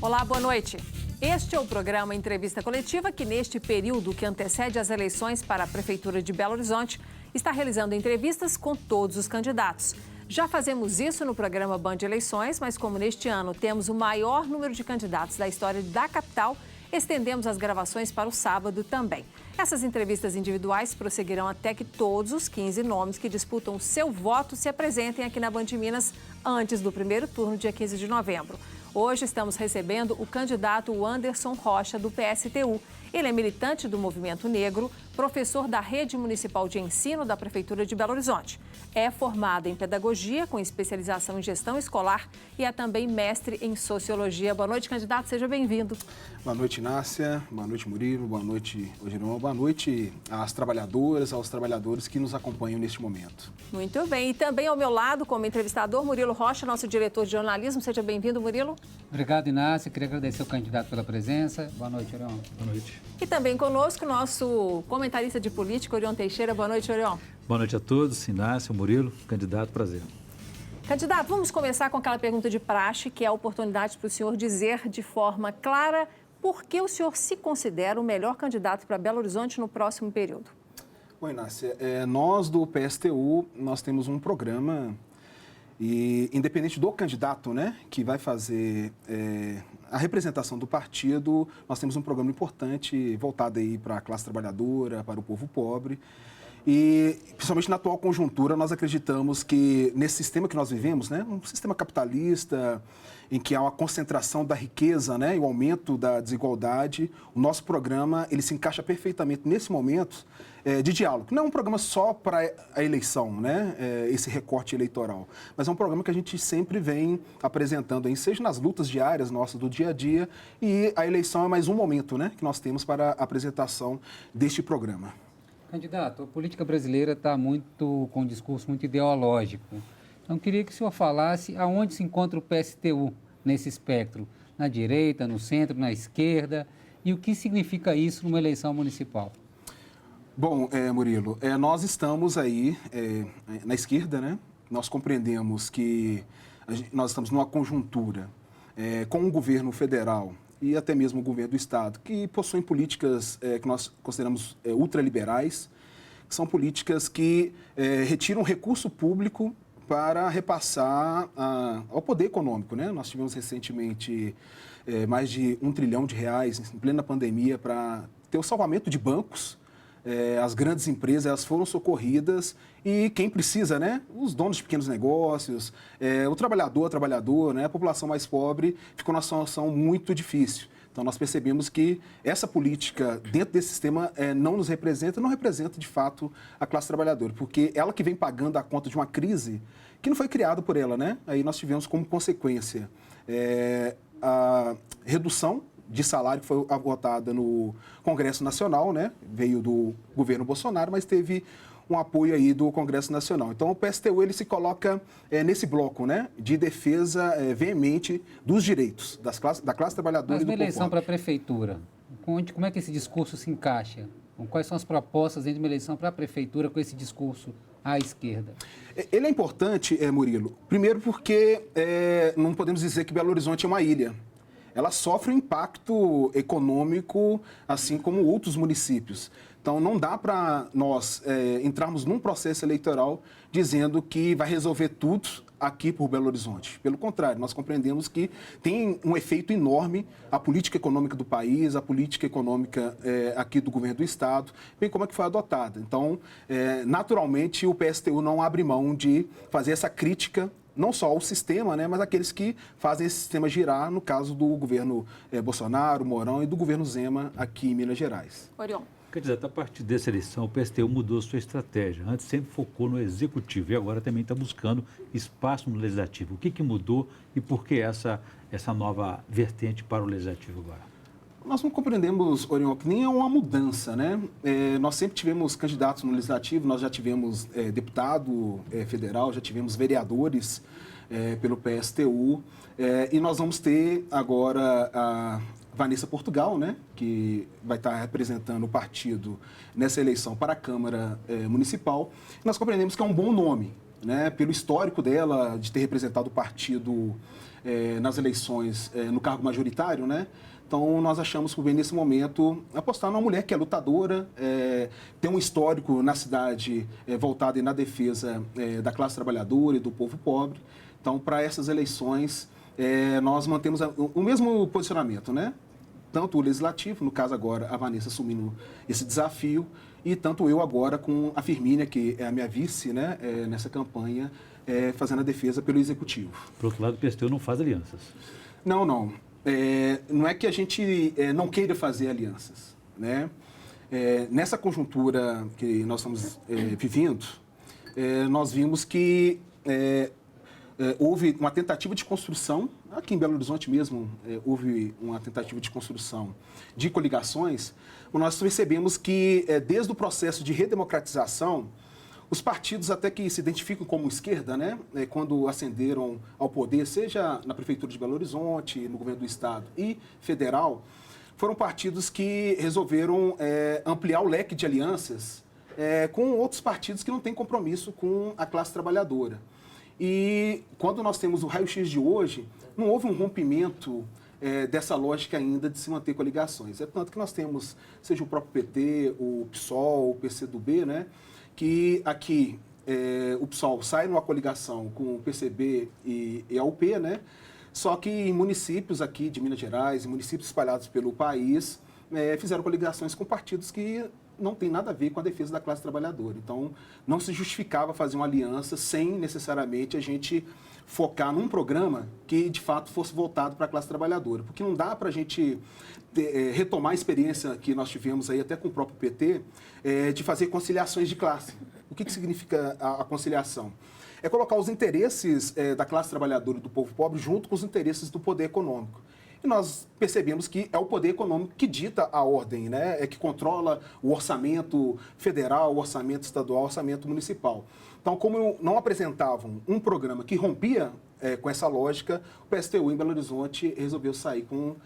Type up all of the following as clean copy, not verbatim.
Olá, boa noite. Este é o programa Entrevista Coletiva que, neste período que antecede as eleições para a Prefeitura de Belo Horizonte, está realizando entrevistas com todos os candidatos. Já fazemos isso no programa Band Eleições, mas como neste ano temos o maior número de candidatos da história da capital, estendemos as gravações para o sábado também. Essas entrevistas individuais prosseguirão até que todos os 15 nomes que disputam o seu voto se apresentem aqui na Band Minas antes do primeiro turno, dia 15 de novembro. Hoje estamos recebendo o candidato Anderson Rocha, do PSTU. Ele é militante do Movimento Negro, professor da Rede Municipal de Ensino da Prefeitura de Belo Horizonte. É formado em Pedagogia, com especialização em Gestão Escolar e é também mestre em Sociologia. Boa noite, candidato. Seja bem-vindo. Boa noite, Inácia. Boa noite, Murilo. Boa noite, Ogiron. Boa noite às trabalhadoras, aos trabalhadores que nos acompanham neste momento. Muito bem. E também ao meu lado, como entrevistador, Murilo Rocha, nosso diretor de jornalismo. Seja bem-vindo, Murilo. Obrigado, Inácia. Queria agradecer ao candidato pela presença. Boa noite, Orion. Boa noite. E também conosco, nosso comentarista de política, Orion Teixeira. Boa noite, Orion. Boa noite a todos. Inácio, Murilo, candidato, prazer. Candidato, vamos começar com aquela pergunta de praxe, que é a oportunidade para o senhor dizer de forma clara por que o senhor se considera o melhor candidato para Belo Horizonte no próximo período. Bom, Inácia, nós do PSTU, nós temos um programa e, independente do candidato, né, que vai fazer a representação do partido, nós temos um programa importante voltado aí para a classe trabalhadora, para o povo pobre. E, principalmente na atual conjuntura, nós acreditamos que nesse sistema que nós vivemos, né, um sistema capitalista, em que há uma concentração da riqueza, né, e o aumento da desigualdade, o nosso programa ele se encaixa perfeitamente nesse momento de diálogo. Não é um programa só para a eleição, né, esse recorte eleitoral, mas é um programa que a gente sempre vem apresentando, aí, seja nas lutas diárias nossas do dia a dia, e a eleição é mais um momento, né, que nós temos para a apresentação deste programa. Candidato, a política brasileira está com um discurso muito ideológico. Então, queria que o senhor falasse aonde se encontra o PSTU nesse espectro, na direita, no centro, na esquerda, e o que significa isso numa eleição municipal? Bom, Murilo, nós estamos aí na esquerda, né? Nós compreendemos que nós estamos numa conjuntura com o governo federal e até mesmo o governo do Estado, que possuem políticas que nós consideramos ultraliberais, que são políticas que retiram recurso público para repassar ao poder econômico, né? Nós tivemos recentemente mais de R$ 1 trilhão em plena pandemia para ter o salvamento de bancos. As grandes empresas elas foram socorridas e quem precisa, né? Os donos de pequenos negócios, o trabalhador, a trabalhadora, né? A população mais pobre ficou numa situação muito difícil. Então, nós percebemos que essa política dentro desse sistema não nos representa, não representa, de fato, a classe trabalhadora, porque ela que vem pagando a conta de uma crise que não foi criada por ela, né? Aí nós tivemos como consequência a redução de salário que foi votada no Congresso Nacional, né? Veio do governo Bolsonaro, mas teve um apoio aí do Congresso Nacional. Então, o PSTU ele se coloca nesse bloco, né, de defesa veemente dos direitos da classe trabalhadora Mas e do povo. Mas uma eleição para a prefeitura, como é que esse discurso se encaixa? Quais são as propostas dentro de uma eleição para a prefeitura com esse discurso à esquerda? Ele é importante, Murilo, primeiro porque não podemos dizer que Belo Horizonte é uma ilha. Ela sofre um impacto econômico, assim como outros municípios. Então, não dá para nós entrarmos num processo eleitoral dizendo que vai resolver tudo aqui por Belo Horizonte. Pelo contrário, nós compreendemos que tem um efeito enorme a política econômica do país, a política econômica aqui do governo do Estado, bem como é que foi adotada. Então, naturalmente, o PSTU não abre mão de fazer essa crítica não só ao sistema, né, mas aqueles que fazem esse sistema girar, no caso do governo Bolsonaro, Mourão e do governo Zema aqui em Minas Gerais. Orion. Candidato, a partir dessa eleição, o PSTU mudou sua estratégia. Antes sempre focou no executivo e agora também está buscando espaço no legislativo. O que mudou e por que essa nova vertente para o legislativo agora? Nós não compreendemos, Orion, que nem é uma mudança, né? Nós sempre tivemos candidatos no legislativo, nós já tivemos deputado federal, já tivemos vereadores pelo PSTU, e nós vamos ter agora a Vanessa Portugal, né, que vai estar representando o partido nessa eleição para a Câmara Municipal. Nós compreendemos que é um bom nome. né, pelo histórico dela de ter representado o partido nas eleições no cargo majoritário, né? Então, nós achamos por bem, nesse momento, apostar numa mulher que é lutadora, tem um histórico na cidade voltado na defesa da classe trabalhadora e do povo pobre. Então, para essas eleições, nós mantemos o mesmo posicionamento, né? Tanto o Legislativo, no caso agora a Vanessa assumindo esse desafio, e tanto eu agora com a Firmínia, que é a minha vice, né, nessa campanha, fazendo a defesa pelo Executivo. Por outro lado, o PSTU não faz alianças. Não. Não é que a gente não queira fazer alianças, né? Nessa conjuntura que nós estamos vivendo, nós vimos que houve uma tentativa de construção, aqui em Belo Horizonte mesmo, houve uma tentativa de construção de coligações, mas nós percebemos que, desde o processo de redemocratização, os partidos até que se identificam como esquerda, né, quando ascenderam ao poder, seja na Prefeitura de Belo Horizonte, no governo do Estado e federal, foram partidos que resolveram ampliar o leque de alianças com outros partidos que não têm compromisso com a classe trabalhadora. E quando nós temos o raio-x de hoje, não houve um rompimento dessa lógica ainda de se manter coligações. É tanto que nós temos, seja o próprio PT, o PSOL, o PCdoB, né, que aqui o PSOL sai numa coligação com o PCB e a UP, né? Só que em municípios aqui de Minas Gerais, em municípios espalhados pelo país, fizeram coligações com partidos que não tem nada a ver com a defesa da classe trabalhadora. Então, não se justificava fazer uma aliança sem necessariamente a gente focar num programa que, de fato, fosse voltado para a classe trabalhadora. Porque não dá para a gente retomar a experiência que nós tivemos aí até com o próprio PT, de fazer conciliações de classe. O que significa a conciliação? É colocar os interesses da classe trabalhadora e do povo pobre junto com os interesses do poder econômico. E nós percebemos que é o poder econômico que dita a ordem, né? Que controla o orçamento federal, o orçamento estadual, o orçamento municipal. Então, como não apresentavam um programa que rompia com essa lógica, o PSTU em Belo Horizonte resolveu sair com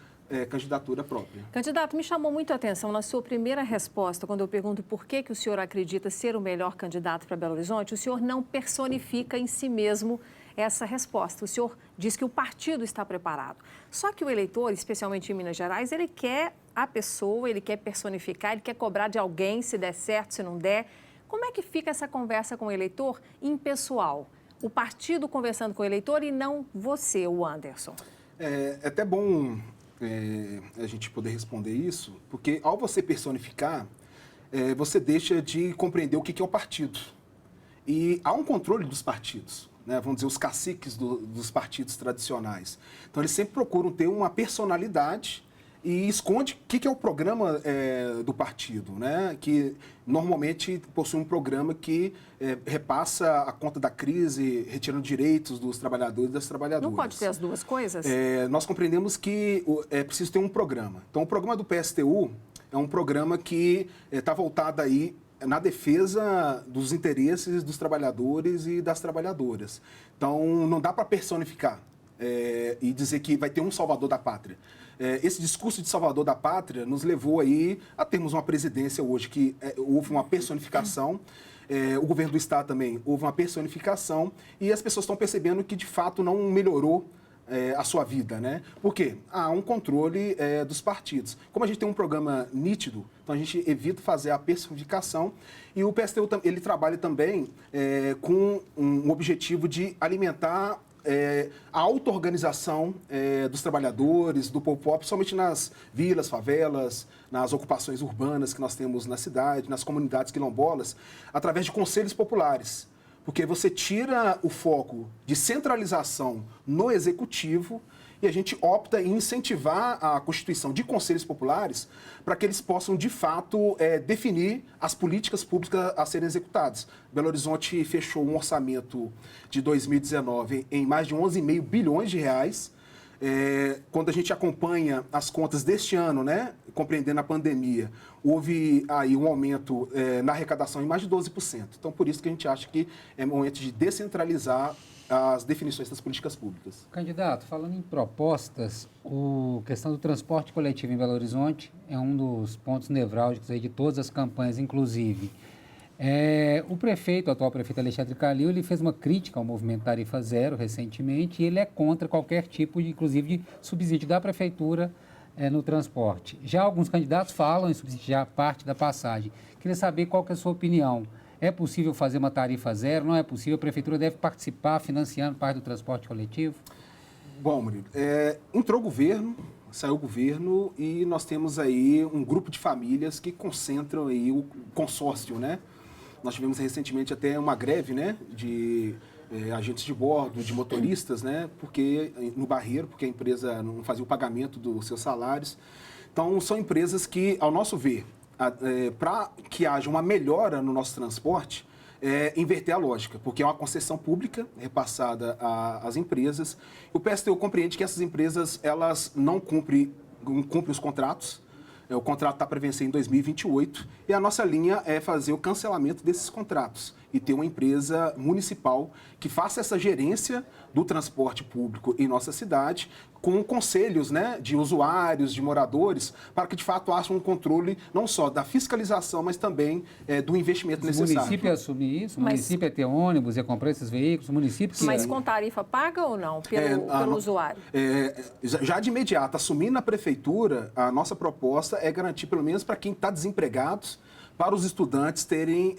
candidatura própria. Candidato, me chamou muito a atenção na sua primeira resposta, quando eu pergunto por que o senhor acredita ser o melhor candidato para Belo Horizonte, o senhor não personifica em si mesmo essa resposta. O senhor diz que o partido está preparado. Só que o eleitor, especialmente em Minas Gerais, ele quer a pessoa, ele quer personificar, ele quer cobrar de alguém se der certo, se não der. Como é que fica essa conversa com o eleitor impessoal? O partido conversando com o eleitor e não você, o Anderson. É até bom a gente poder responder isso, porque ao você personificar, você deixa de compreender o que é o partido. E há um controle dos partidos. Né, vamos dizer, os caciques dos partidos tradicionais. Então, eles sempre procuram ter uma personalidade e esconde o que é o programa do partido, né, que normalmente possui um programa que repassa a conta da crise, retirando direitos dos trabalhadores e das trabalhadoras. Não pode ter as duas coisas? Nós compreendemos que é preciso ter um programa. Então, o programa do PSTU é um programa que está voltado aí na defesa dos interesses dos trabalhadores e das trabalhadoras. Então, não dá para personificar e dizer que vai ter um salvador da pátria. Esse discurso de salvador da pátria nos levou aí a termos uma presidência hoje que houve uma personificação, o governo do Estado também houve uma personificação e as pessoas estão percebendo que, de fato, não melhorou a sua vida, né? Por quê? Há um controle dos partidos. Como a gente tem um programa nítido, então a gente evita fazer a personificação e o PSTU ele trabalha também com um objetivo de alimentar a auto-organização dos trabalhadores, do povo pobre, principalmente nas vilas, favelas, nas ocupações urbanas que nós temos na cidade, nas comunidades quilombolas, através de conselhos populares. Porque você tira o foco de centralização no executivo e a gente opta em incentivar a constituição de conselhos populares para que eles possam, de fato, definir as políticas públicas a serem executadas. Belo Horizonte fechou um orçamento de 2019 em mais de 11,5 bilhões de reais. Quando a gente acompanha as contas deste ano, né, compreendendo a pandemia, houve aí um aumento na arrecadação em mais de 12%. Então, por isso que a gente acha que é momento de descentralizar as definições das políticas públicas. Candidato, falando em propostas, a questão do transporte coletivo em Belo Horizonte é um dos pontos nevrálgicos aí de todas as campanhas, inclusive. O atual prefeito Alexandre Calil, ele fez uma crítica ao movimento Tarifa Zero recentemente e ele é contra qualquer tipo, inclusive, de subsídio da prefeitura no transporte. Já alguns candidatos falam em subsidiar parte da passagem. Queria saber qual que é a sua opinião. É possível fazer uma tarifa zero? Não é possível? A prefeitura deve participar financiando parte do transporte coletivo? Bom, Murilo, entrou o governo, saiu o governo e nós temos aí um grupo de famílias que concentram aí o consórcio, né? Nós tivemos recentemente até uma greve, né, de agentes de bordo, de motoristas, né, no Barreiro, porque a empresa não fazia o pagamento dos seus salários. Então, são empresas que, ao nosso ver, para que haja uma melhora no nosso transporte, inverter a lógica, porque é uma concessão pública repassada às empresas. O PSTU compreende que essas empresas elas não cumprem os contratos. O contrato está para vencer em 2028 e a nossa linha é fazer o cancelamento desses contratos e ter uma empresa municipal que faça essa gerência do transporte público em nossa cidade com conselhos, né, de usuários, de moradores, para que de fato haja um controle não só da fiscalização, mas também do investimento necessário. O município ia assumir isso? O município ia ter ônibus, ia comprar esses veículos? O município Mas com tarifa paga ou não, pelo usuário? Já de imediato, assumindo a prefeitura, a nossa proposta é garantir, pelo menos para quem está desempregado, para os estudantes terem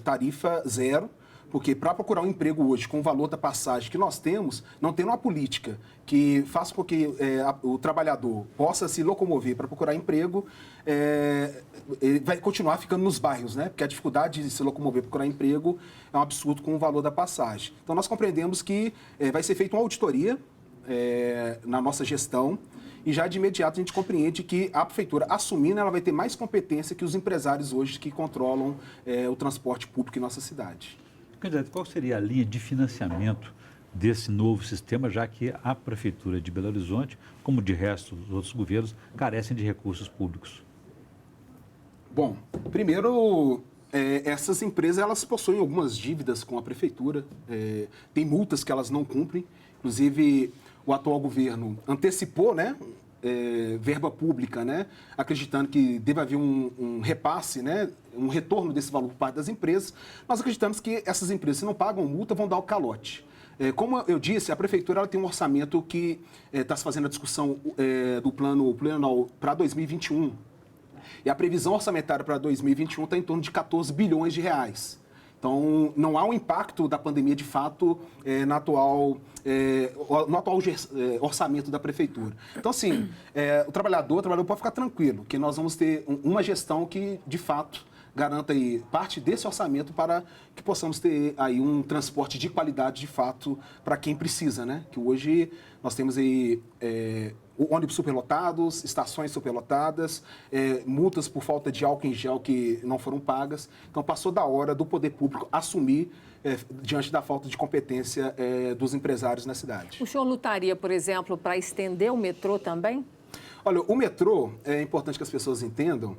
tarifa zero, porque para procurar um emprego hoje com o valor da passagem que nós temos, não tendo uma política que faça com que o trabalhador possa se locomover para procurar emprego, ele vai continuar ficando nos bairros, né? Porque a dificuldade de se locomover para procurar emprego é um absurdo com o valor da passagem. Então, nós compreendemos que vai ser feita uma auditoria na nossa gestão e já de imediato a gente compreende que a prefeitura, assumindo, ela vai ter mais competência que os empresários hoje que controlam o transporte público em nossa cidade. Candidato, qual seria a linha de financiamento desse novo sistema, já que a Prefeitura de Belo Horizonte, como de resto dos outros governos, carecem de recursos públicos? Bom, primeiro, essas empresas elas possuem algumas dívidas com a Prefeitura, tem multas que elas não cumprem, inclusive o atual governo antecipou, né, verba pública, né, acreditando que deve haver um repasse, né, um retorno desse valor por parte das empresas. Nós acreditamos que essas empresas, se não pagam multa, vão dar o calote. Como eu disse, a Prefeitura ela tem um orçamento que está se fazendo a discussão do plano plurianual para 2021. E a previsão orçamentária para 2021 está em torno de 14 bilhões de reais. Então, não há um impacto da pandemia, de fato, no atual orçamento da Prefeitura. Então, assim, o trabalhador pode ficar tranquilo, que nós vamos ter uma gestão que, de fato, garanta aí parte desse orçamento para que possamos ter aí um transporte de qualidade, de fato, para quem precisa, né? Que hoje nós temos aí ônibus superlotados, estações superlotadas, multas por falta de álcool em gel que não foram pagas. Então, passou da hora do poder público assumir diante da falta de competência dos empresários na cidade. O senhor lutaria, por exemplo, para estender o metrô também? Olha, o metrô, é importante que as pessoas entendam,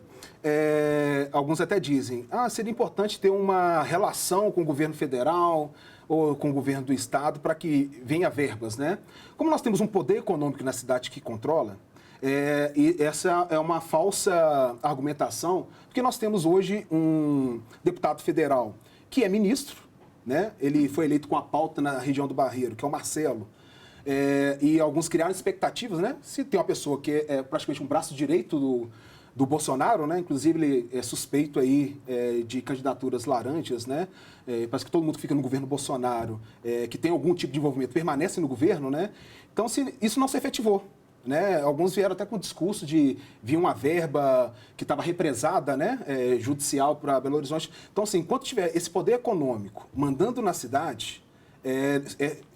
alguns até dizem, seria importante ter uma relação com o governo federal ou com o governo do estado para que venha verbas, né? Como nós temos um poder econômico na cidade que controla, e essa é uma falsa argumentação, porque nós temos hoje um deputado federal que é ministro, né? Ele foi eleito com a pauta na região do Barreiro, que é o Marcelo, e alguns criaram expectativas, né? Se tem uma pessoa que é praticamente um braço direito do Bolsonaro, né? Inclusive ele é suspeito aí de candidaturas laranjas, né? Parece que todo mundo que fica no governo Bolsonaro, que tem algum tipo de envolvimento, permanece no governo, né? Então, isso não se efetivou. Né? Alguns vieram até com o discurso de vir uma verba que estava represada, né? Judicial para Belo Horizonte. Então, assim, enquanto tiver esse poder econômico mandando na cidade,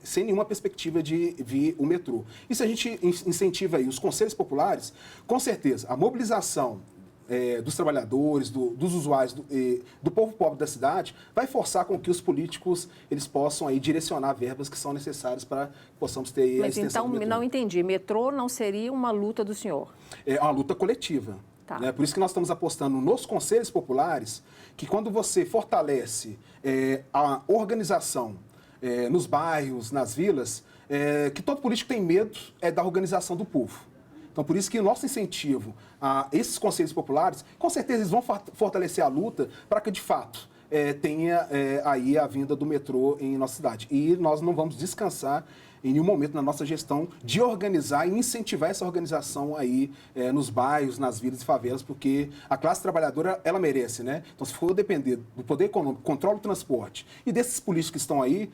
sem nenhuma perspectiva de vir o metrô. E se a gente incentiva aí os conselhos populares, com certeza, a mobilização dos trabalhadores, dos usuários, do povo pobre da cidade, vai forçar com que os políticos eles possam aí direcionar verbas que são necessárias para que possamos ter Mas a extensão do metrô. Não entendi. Metrô não seria uma luta do senhor? É uma luta coletiva. Tá. Né? Por isso que nós estamos apostando nos conselhos populares, que quando você fortalece a organização nos bairros, nas vilas, que todo político tem medo da organização do povo. Então, por isso que o nosso incentivo a esses conselhos populares, com certeza eles vão fortalecer a luta para que, de fato, tenha aí a vinda do metrô em nossa cidade. E nós não vamos descansar em nenhum momento na nossa gestão de organizar e incentivar essa organização aí nos bairros, nas vilas e favelas, porque a classe trabalhadora, ela merece, né? Então, se for depender do poder econômico, controle do transporte e desses políticos que estão aí,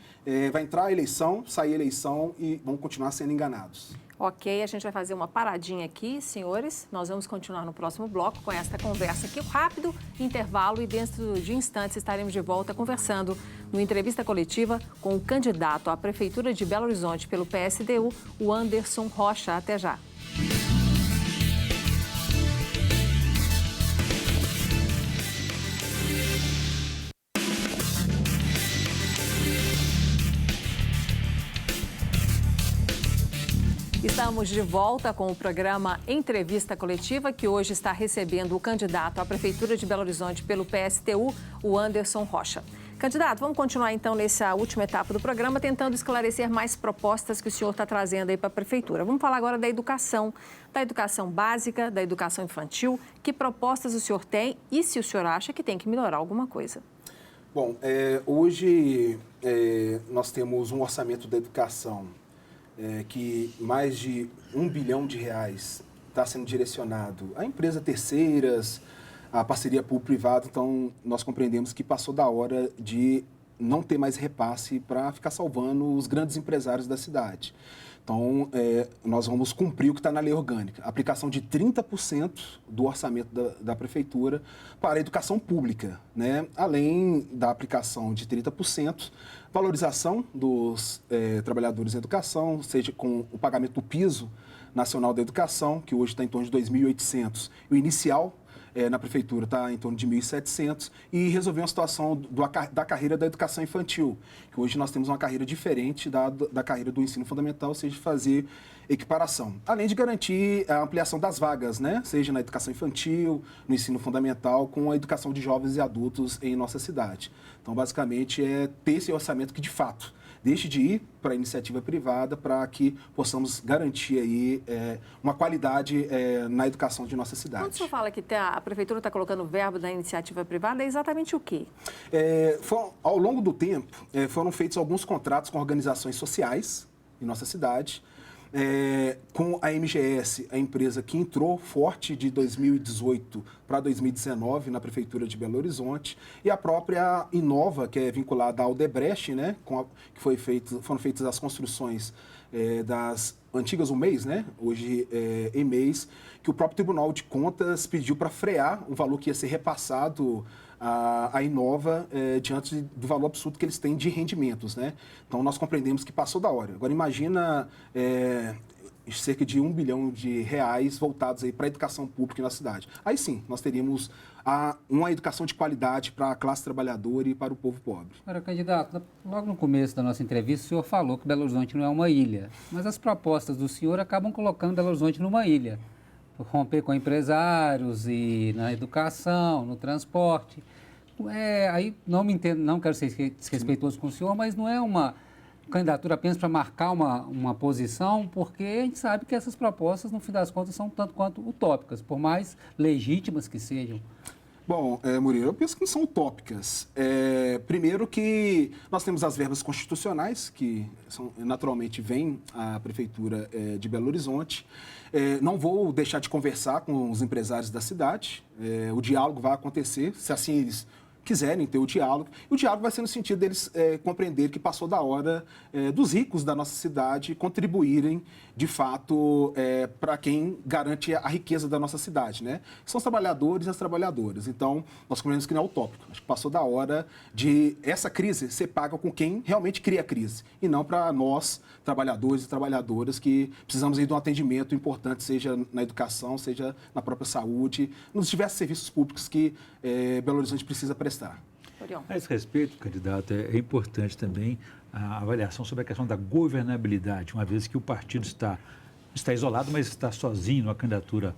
vai entrar a eleição, sair a eleição e vão continuar sendo enganados. Ok, a gente vai fazer uma paradinha aqui, senhores. Nós vamos continuar no próximo bloco com esta conversa aqui, rápido intervalo, e dentro de instantes estaremos de volta conversando no entrevista coletiva com o candidato à Prefeitura de Belo Horizonte pelo PSTU, o Anderson Rocha. Até já. Estamos de volta com o programa Entrevista Coletiva, que hoje está recebendo o candidato à Prefeitura de Belo Horizonte pelo PSTU, o Anderson Rocha. Candidato, vamos continuar então nessa última etapa do programa, tentando esclarecer mais propostas que o senhor está trazendo aí para a Prefeitura. Vamos falar agora da educação básica, da educação infantil. Que propostas o senhor tem e se o senhor acha que tem que melhorar alguma coisa? Bom, hoje nós temos um orçamento da educação que mais de R$1 bilhão está sendo direcionado a empresas terceiras, a parceria público-privada. Então, nós compreendemos que passou da hora de não ter mais repasse para ficar salvando os grandes empresários da cidade. Então, nós vamos cumprir o que está na lei orgânica, a aplicação de 30% do orçamento da Prefeitura para a educação pública, né? Além da aplicação de 30%, valorização dos trabalhadores da educação, seja com o pagamento do piso nacional da educação, que hoje está em torno de R$ 2.800, o inicial na Prefeitura está em torno de R$ 1.700, e resolver uma situação da carreira da educação infantil, que hoje nós temos uma carreira diferente da carreira do ensino fundamental, ou seja, fazer equiparação. Além de garantir a ampliação das vagas, né? Seja na educação infantil, no ensino fundamental, com a educação de jovens e adultos em nossa cidade. Então, basicamente, ter esse orçamento que, de fato, deixe de ir para a iniciativa privada para que possamos garantir aí uma qualidade na educação de nossa cidade. Quando o senhor fala que a Prefeitura está colocando verbo da iniciativa privada, é exatamente o quê? Ao longo do tempo, foram feitos alguns contratos com organizações sociais em nossa cidade, com a MGS, a empresa que entrou forte de 2018 para 2019 na Prefeitura de Belo Horizonte, e a própria Inova, que é vinculada ao Odebrecht, né, foram feitas as construções das antigas UMEIs, né, hoje EMEIs, que o próprio Tribunal de Contas pediu para frear o valor que ia ser repassado a Inova diante do valor absurdo que eles têm de rendimentos, né? Então, nós compreendemos que passou da hora. Agora, imagina cerca de R$1 bilhão voltados aí para a educação pública na cidade. Aí sim, nós teríamos uma educação de qualidade para a classe trabalhadora e para o povo pobre. Agora, candidato, logo no começo da nossa entrevista, o senhor falou que Belo Horizonte não é uma ilha, mas as propostas do senhor acabam colocando Belo Horizonte numa ilha. Romper com empresários e na educação, no transporte. Aí não me entendo, não quero ser desrespeitoso com o senhor, mas não é uma candidatura apenas para marcar uma posição, porque a gente sabe que essas propostas, no fim das contas, são tanto quanto utópicas, por mais legítimas que sejam. Bom, Murilo, eu penso que não são utópicas. Primeiro que nós temos as verbas constitucionais, que naturalmente vêm à Prefeitura de Belo Horizonte. Não vou deixar de conversar com os empresários da cidade. O diálogo vai acontecer, se assim eles quiserem ter o diálogo. E o diálogo vai ser no sentido deles compreender que passou da hora dos ricos da nossa cidade contribuírem, de fato, para quem garante a riqueza da nossa cidade, né? São os trabalhadores e as trabalhadoras. Então, nós compreendemos que não é utópico. Acho que passou da hora de essa crise ser paga com quem realmente cria a crise, e não para nós, trabalhadores e trabalhadoras, que precisamos aí de um atendimento importante, seja na educação, seja na própria saúde, nos diversos serviços públicos que Belo Horizonte precisa prestar. A esse respeito, candidato, é importante também a avaliação sobre a questão da governabilidade, uma vez que o partido está isolado, mas está sozinho numa candidatura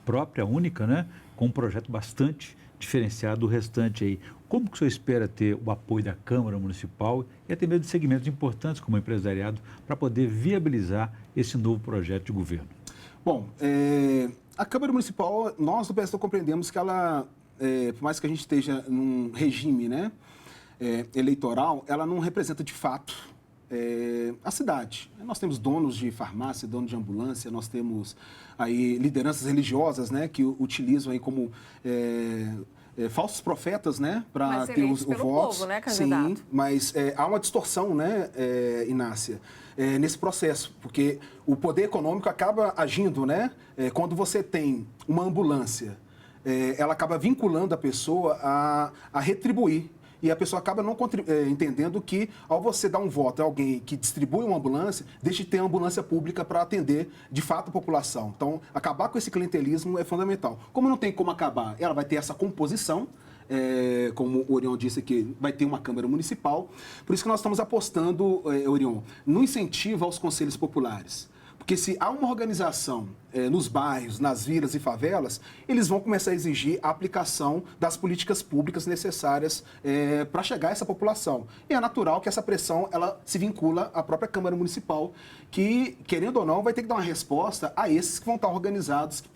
própria, única, né, com um projeto bastante diferenciado do restante aí. Como que o senhor espera ter o apoio da Câmara Municipal e até mesmo de segmentos importantes como o empresariado para poder viabilizar esse novo projeto de governo? Bom, a Câmara Municipal, nós do PSTU compreendemos que ela, por mais que a gente esteja num regime, né, eleitoral, ela não representa de fato a cidade. Nós temos donos de farmácia, donos de ambulância, nós temos aí lideranças religiosas, né, que utilizam aí como falsos profetas, né, para ter o voto. Povo, né, candidato? Sim, mas há uma distorção, né, Inácia, nesse processo, porque o poder econômico acaba agindo, né, quando você tem uma ambulância, ela acaba vinculando a pessoa a retribuir. E a pessoa acaba não entendendo que, ao você dar um voto a alguém que distribui uma ambulância, deixe de ter uma ambulância pública para atender, de fato, a população. Então, acabar com esse clientelismo é fundamental. Como não tem como acabar, ela vai ter essa composição, como o Orion disse aqui, vai ter uma Câmara Municipal. Por isso que nós estamos apostando, Orion, no incentivo aos conselhos populares. Porque se há uma organização nos bairros, nas vilas e favelas, eles vão começar a exigir a aplicação das políticas públicas necessárias para chegar a essa população. E é natural que essa pressão ela se vincula à própria Câmara Municipal, que, querendo ou não, vai ter que dar uma resposta a esses que vão estar organizados, que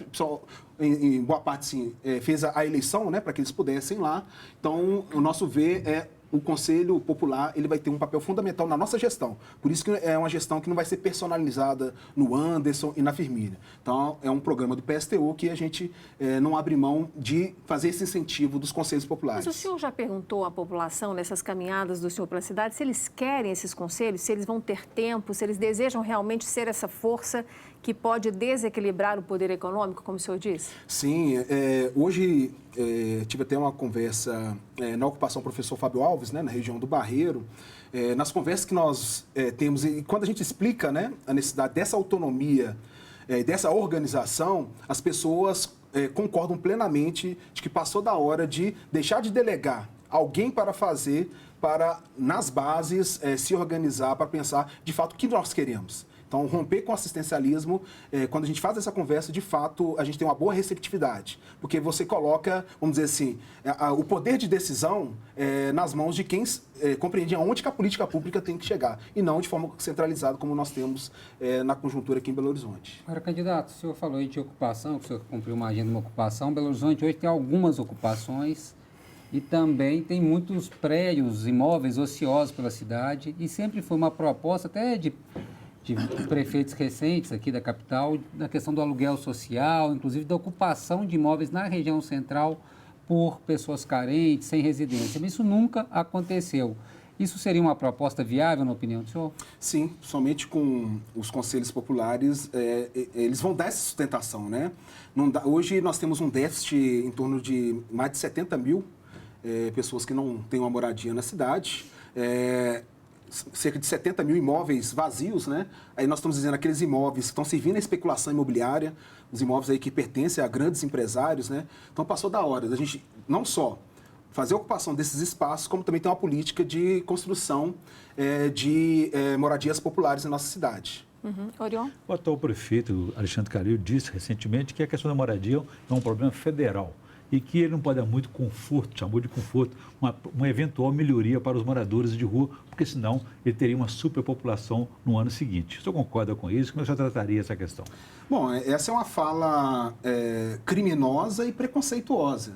em boa parte, sim, fez a eleição, né, para que eles pudessem ir lá. Então, o nosso ver o Conselho Popular ele vai ter um papel fundamental na nossa gestão. Por isso que é uma gestão que não vai ser personalizada no Anderson e na Firmina. Então, é um programa do PSTU que a gente não abre mão de fazer esse incentivo dos Conselhos Populares. Mas o senhor já perguntou à população, nessas caminhadas do senhor pela cidade, se eles querem esses conselhos, se eles vão ter tempo, se eles desejam realmente ser essa força que pode desequilibrar o poder econômico, como o senhor disse? Sim, hoje tive até uma conversa na ocupação professor Fábio Alves, né, na região do Barreiro, nas conversas que nós temos, e quando a gente explica, né, a necessidade dessa autonomia, dessa organização, as pessoas concordam plenamente de que passou da hora de deixar de delegar alguém para fazer, para, nas bases, se organizar, para pensar, de fato, o que nós queremos. Então, romper com o assistencialismo, quando a gente faz essa conversa, de fato, a gente tem uma boa receptividade. Porque você coloca, vamos dizer assim, o poder de decisão nas mãos de quem compreende aonde que a política pública tem que chegar. E não de forma centralizada, como nós temos na conjuntura aqui em Belo Horizonte. Agora, candidato, o senhor falou aí de ocupação, que o senhor cumpriu uma agenda de uma ocupação. Belo Horizonte hoje tem algumas ocupações e também tem muitos prédios, imóveis ociosos pela cidade. E sempre foi uma proposta até de prefeitos recentes aqui da capital, da questão do aluguel social, inclusive da ocupação de imóveis na região central por pessoas carentes, sem residência. Mas isso nunca aconteceu. Isso seria uma proposta viável, na opinião do senhor? Sim, somente com os conselhos populares, eles vão dar essa sustentação, né? Hoje nós temos um déficit em torno de mais de 70 mil pessoas que não têm uma moradia na cidade, cerca de 70 mil imóveis vazios, né? Aí nós estamos dizendo aqueles imóveis que estão servindo à especulação imobiliária, os imóveis aí que pertencem a grandes empresários, né? Então passou da hora da gente não só fazer a ocupação desses espaços, como também ter uma política de construção de moradias populares na nossa cidade. Orion? O atual prefeito, Alexandre Calil, disse recentemente que a questão da moradia é um problema federal e que ele não pode dar muito conforto, chamou de conforto, uma eventual melhoria para os moradores de rua, porque senão ele teria uma superpopulação no ano seguinte. O senhor concorda com isso? Como o senhor trataria essa questão? Bom, essa é uma fala criminosa e preconceituosa,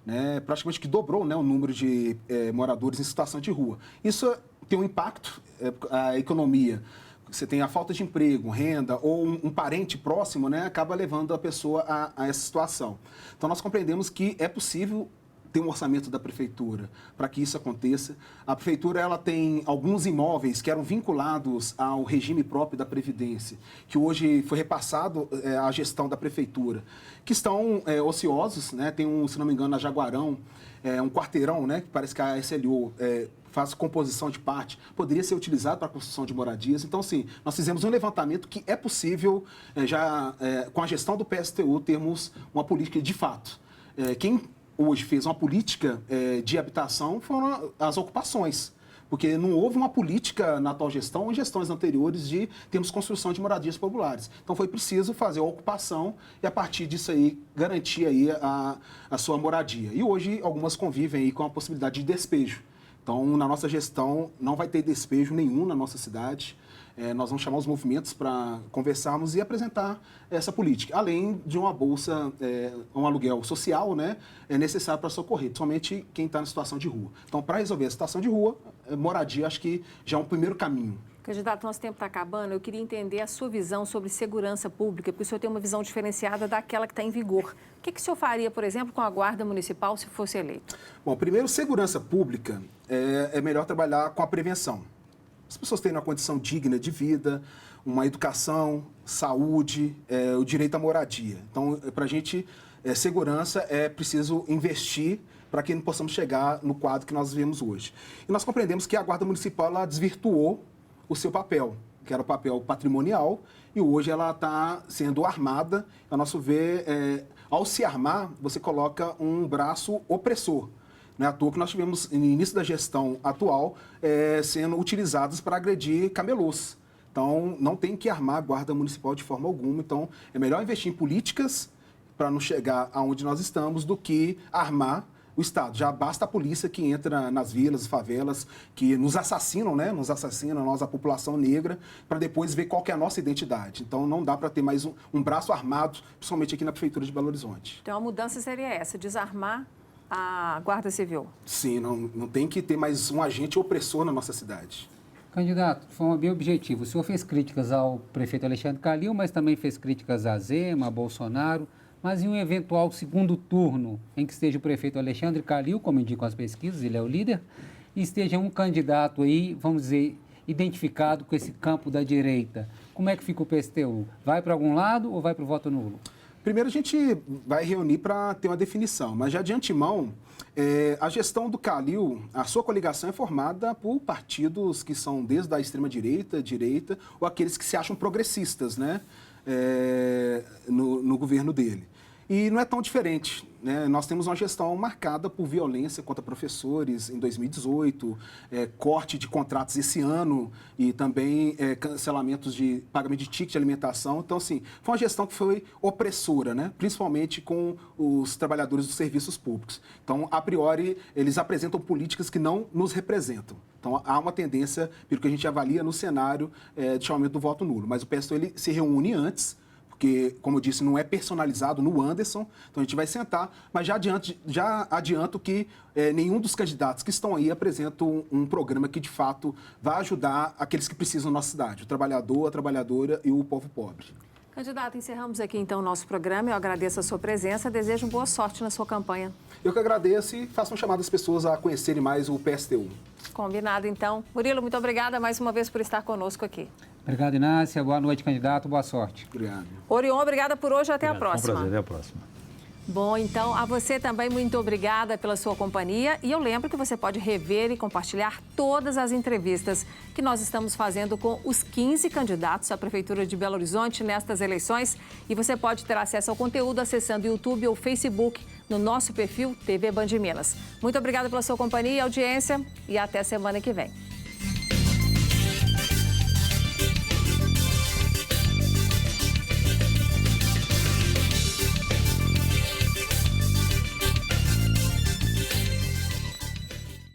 né? Praticamente que dobrou, né, o número de moradores em situação de rua. Isso tem um impacto à economia. Você tem a falta de emprego, renda ou um parente próximo, né, acaba levando a pessoa a essa situação. Então, nós compreendemos que é possível ter um orçamento da prefeitura para que isso aconteça. A prefeitura ela tem alguns imóveis que eram vinculados ao regime próprio da Previdência, que hoje foi repassado à gestão da prefeitura, que estão ociosos, né? Tem se não me engano, na Jaguarão, um quarteirão, né, que parece que a SLO faz composição de parte, poderia ser utilizado para a construção de moradias. Então, sim, nós fizemos um levantamento que é possível, com a gestão do PSTU, termos uma política de fato. Quem hoje fez uma política de habitação foram as ocupações, porque não houve uma política na atual gestão ou em gestões anteriores de termos construção de moradias populares. Então, foi preciso fazer a ocupação e, a partir disso aí, garantir aí a sua moradia. E hoje, algumas convivem aí com a possibilidade de despejo. Então, na nossa gestão, não vai ter despejo nenhum na nossa cidade. nós vamos chamar os movimentos para conversarmos e apresentar essa política, além de uma bolsa, um aluguel social, né, é necessário para socorrer, principalmente quem está na situação de rua. Então, para resolver a situação de rua, moradia acho que já é um primeiro caminho. Candidato, nosso tempo está acabando. Eu queria entender a sua visão sobre segurança pública, porque o senhor tem uma visão diferenciada daquela que está em vigor. O que o senhor faria, por exemplo, com a Guarda Municipal se fosse eleito? Bom, primeiro, segurança pública é melhor trabalhar com a prevenção. As pessoas têm uma condição digna de vida, uma educação, saúde, o direito à moradia. Então, para a gente, segurança é preciso investir para que não possamos chegar no quadro que nós vivemos hoje. E nós compreendemos que a Guarda Municipal ela desvirtuou o seu papel, que era o papel patrimonial, e hoje ela está sendo armada. A nosso ver, ao se armar, você coloca um braço opressor. Não é à toa que nós tivemos, no início da gestão atual, sendo utilizados para agredir camelôs. Então, não tem que armar a Guarda Municipal de forma alguma. Então, é melhor investir em políticas para não chegar aonde nós estamos do que armar o Estado. Já basta a polícia que entra nas vilas, favelas, que nos assassinam, né? Nos assassinam, nós, a população negra, para depois ver qual que é a nossa identidade. Então, não dá para ter mais um braço armado, principalmente aqui na Prefeitura de Belo Horizonte. Então, a mudança seria essa, desarmar a Guarda Civil. Sim, não tem que ter mais um agente opressor na nossa cidade. Candidato, de forma bem objetiva, o senhor fez críticas ao prefeito Alexandre Calil, mas também fez críticas a Zema, a Bolsonaro. Mas em um eventual segundo turno em que esteja o prefeito Alexandre Calil, como indicam as pesquisas, ele é o líder, e esteja um candidato aí, vamos dizer, identificado com esse campo da direita, como é que fica o PSTU? Vai para algum lado ou vai para o voto nulo? Primeiro, a gente vai reunir para ter uma definição, mas já de antemão, a gestão do Calil, a sua coligação é formada por partidos que são desde a extrema-direita, direita, ou aqueles que se acham progressistas, né, no governo dele. E não é tão diferente, né? Nós temos uma gestão marcada por violência contra professores em 2018, corte de contratos esse ano e também cancelamentos de pagamento de ticket de alimentação. Então, assim, foi uma gestão que foi opressora, né? Principalmente com os trabalhadores dos serviços públicos. Então, a priori, eles apresentam políticas que não nos representam. Então, há uma tendência, pelo que a gente avalia no cenário de chamamento do voto nulo. Mas o PSTU ele se reúne antes, porque, como eu disse, não é personalizado no Anderson, então a gente vai sentar, mas já adianto que nenhum dos candidatos que estão aí apresenta um programa que, de fato, vai ajudar aqueles que precisam na nossa cidade, o trabalhador, a trabalhadora e o povo pobre. Candidato, encerramos aqui, então, o nosso programa. Eu agradeço a sua presença, desejo boa sorte na sua campanha. Eu que agradeço e faço um chamado às pessoas a conhecerem mais o PSTU. Combinado, então. Murilo, muito obrigada mais uma vez por estar conosco aqui. Obrigado, Inácia. Boa noite, candidato. Boa sorte. Obrigado. Orion, obrigada por hoje. Até a próxima. Foi um prazer. Até a próxima. Bom, então, a você também muito obrigada pela sua companhia. E eu lembro que você pode rever e compartilhar todas as entrevistas que nós estamos fazendo com os 15 candidatos à Prefeitura de Belo Horizonte nestas eleições. E você pode ter acesso ao conteúdo acessando o YouTube ou Facebook no nosso perfil TV Band Minas. Muito obrigada pela sua companhia e audiência e até semana que vem.